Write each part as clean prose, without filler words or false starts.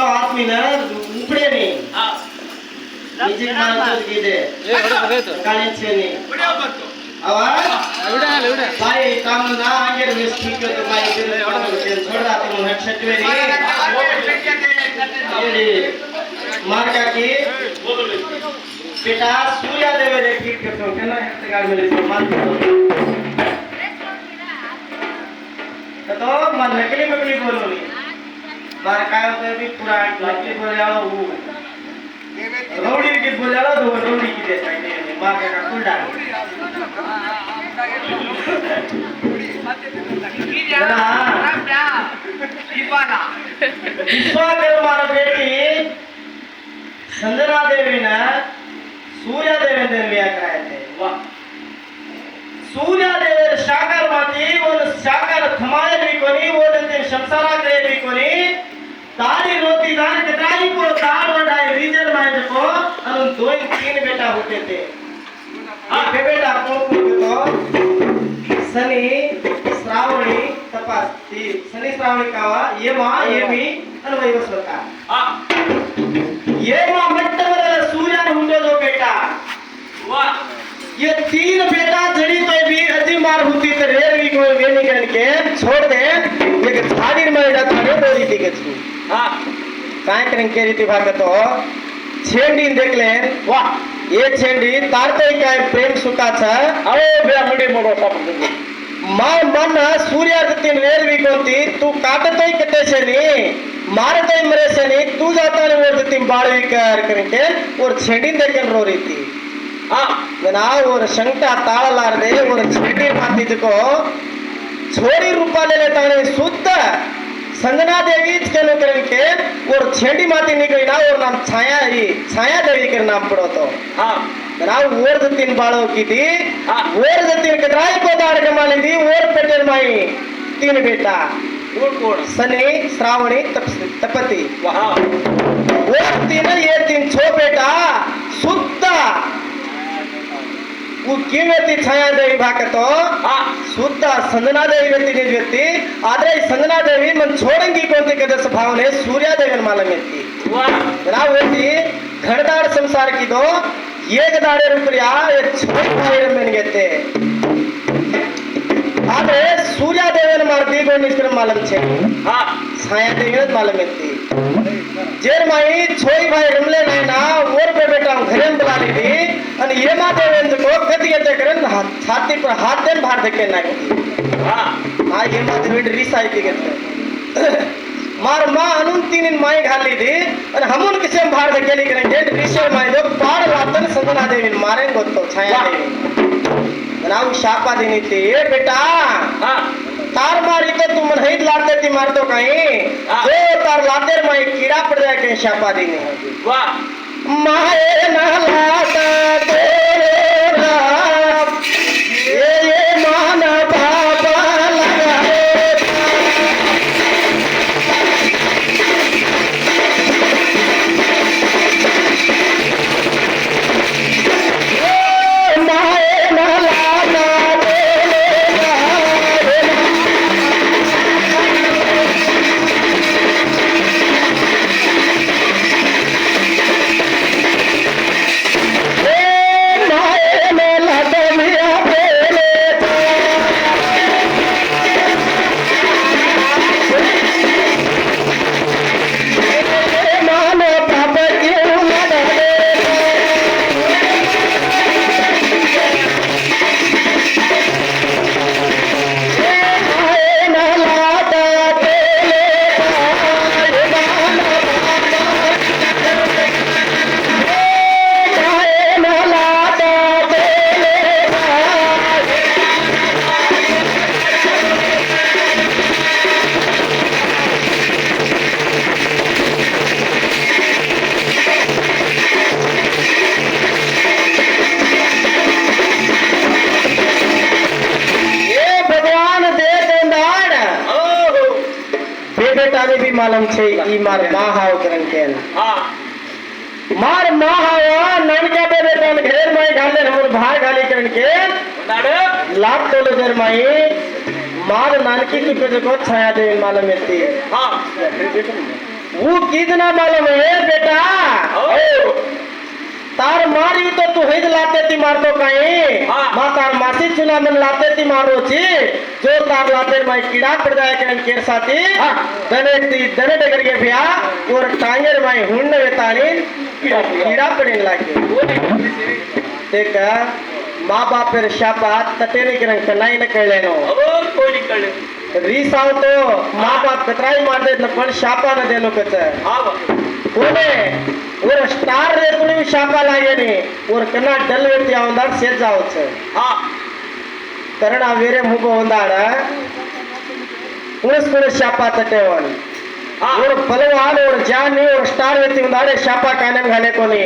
तो आत्मीना उपडे नी निजी माणूस गिदे काळीचेनी आवाज बाई काम ना आगे मिस ठीक तो बाई दिले छोड़ आते मु हटवेरी ये मार्का की बेटा सूर्या देवे रे ठीक करतो केना गाड मिले तो मान तो मन नकली नकली बोलोनी बार काय होते भी पूरा नकली बोलालो वो रोडी की बोलालो दो रोडी की देता है मार का कुलडा विश्वाकर मारा बेटी संजना देवी ना सूर्या देवेंद्र लिया कराए थे वाह सूर्या देवेंद्र शाकर माती वो शाकर थमाए भी कोनी वो दिन शमसारा करे भी कोनी तारी रोटी दान कतराई को तार वडाई रीजन माइंड को अनु दो तीन बेटा होते थे ये बेटा कौन तो शनि श्रावणी तपास ती शनि श्रावणी कावा ये मां ये मी अनुभव स्वतः ये मां मट्टवर सूर्य ने हुंडो जो बेटा वाह ये तीन बेटा जड़ी तो भी अजी मार होती तो रेर भी कोई वे नहीं करके छोड़ दे ये झाड़ी में डाल दे दो रीति के छू हां काय करें के रीति भाग तो छेंडी देख ले वाह ये छेंडी तार तो काय प्रेम सुखा छ अरे बे मुडी मोडो सब मां मन सूर्य तीन रेर भी कोती तू काट तो ही कटे से नहीं मार तो ही मरे से नहीं तू जाता ने वो तीन बाड़ी कर करके और छेंडी देख रो रही थी ना और शंका ताल लार दे और छेड़ी माती को छोरी रूपा ले लेता है शुद्ध संजना देवी के करके और छेड़ी माती निकली ना और नाम छाया देवी के नाम पड़ो तो ना और तीन बालों की थी और तीन कतराई को दाड़ कमाली थी और पेटर माई तीन बेटा शनि श्रावणी तपति और तीन ये तीन छो बेटा शुद्ध वो की व्यक्ति छाया देवी भागतो शुद्ध संजना देवी व्यक्ति निज व्यक्ति आದ್ರೆ संजना देवी मन छोड़ेंगी कोणती कदस भावने सूर्या देवी मालूम व्यक्ति ना व्यक्ति घरदार संसार की दो एक दाड़े रुपया एक छोटे भाई में घेते आದ್ರೆ सूर्या देवी मारती को निष्कर मालूम छे छाया देवी मालूम व्यक्ति जेर माई छोई भाई रमले नहीं ना और पे बेटा घरे में बुला ली थी અને એમાં દેવેન્દ્ર को कदी ते करन छाती पर हाथ देन भार धके नाखी हां एमा देवेंद्र रिसाई थी के मार मां अनुन तीन माई घाली थी અને हमन किसे भार धके ली करे ऋषि माई दो पाड़ लातन संजना देवी मारे गोतो छाया देवी बनाऊ शापा देनी थी ए बेटा हां तार मारी तो तुम नहीं लाते थी मार तो कहीं जो तार लाते माई कीड़ा पड़ जाए के शापा देनी वाह माए नहलाता तेरा ये मान बाबा लगा माए नहलाता भी मालूम छे ई मार माहाव करन के हां मार माहाव ननका बे बेटन घेर माई घाले हमर भाई घाली करन के दाड़े लाख तोले जर माई मार नानकी की पे को छाया दे मालूम है हां वो कितना मालूम है बेटा तार मारी तो तू हेज लाते ती मारतो काही मा तार मासी चुना मन लाते ती मारो छी जो तार लाते माई कीड़ा पड़ जाए के केर साथी दने डगर के भैया और टांगर माई हुंड वेतानी कीड़ा पड़ने लागे देख माँ बाप पेर शापात तटेने के रंग कनाई न कर लेनो कोई नहीं कर रीस आव तो माँ बाप कतराई मार दे पण शापा न देनो कच कोने और स्टार रे कुणी भी शापा लागे ने और कना डल व्यक्ति आवंदार से जावच करण वेरे मुग होंदाड उणस शापा तटेवन और बलवान और जानी और स्टार व्यक्ति होंदाडे शापा काने घाले कोनी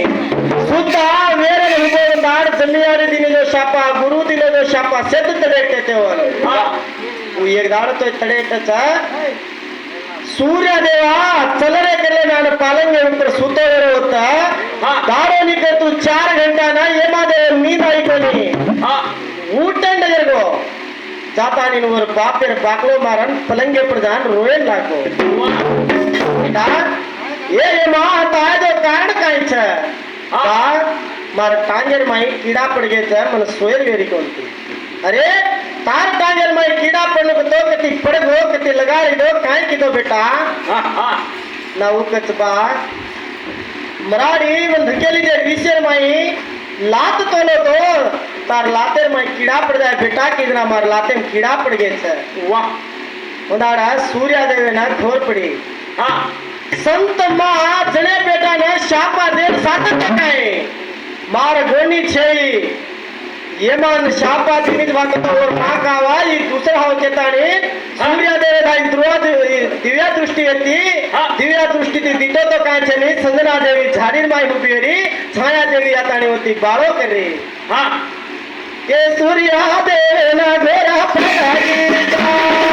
सुद्धा वेरे मुग होंदाड जमियारी दिने जो शापा गुरु दिने जो शापा सेत तडे तेवन वो एक दाड़ तो तडे टच सूर्य देवा चलरे केले ನಾನು ಪಾಲಂಗೆ ऊपर ಸುತ್ತೋರೆ होता दाड़ो निकल तू 4 घंटा ना ये मादे नींद आई कोनी ऊटन डगरगो जाता नीन और बापेर बाकलो मारन पलंगे पर जान रोए लागो बेटा ये मां ताय जो कारण काई छ मार टांगर माई कीड़ा पड़ गए छ मन सोयर वेरी कोंती अरे तार टांगर माई कीड़ा पड़ने को तो कति पड़ गो कति लगा दो काई की दो बेटा ना वो कचबा मराड़ी मन धकेली दे विषय माई लात तोलो तो तार लातेर माई कीड़ा पड़ जाए बेटा कितना मार लाते में कीड़ा पड़ गए छ वाह उदाड़ा सूर्य देवे ना घोर पड़ी संत मां जने बेटा ने शापा दे सातक टकाए मार गोनी छेई ये मान शापा दिनिज वाकतो और मां कावा ई दूसरा हो चेताणी सूर्य देवे दाई दिव्या दृष्टी येती दिव्या दृष्टी ती दिटो तो काय छनी संजना देवी झाडीर माई उभी छाया देवी आताणी होती बाळो करे के सूर्य देवे ना घोरा पडागी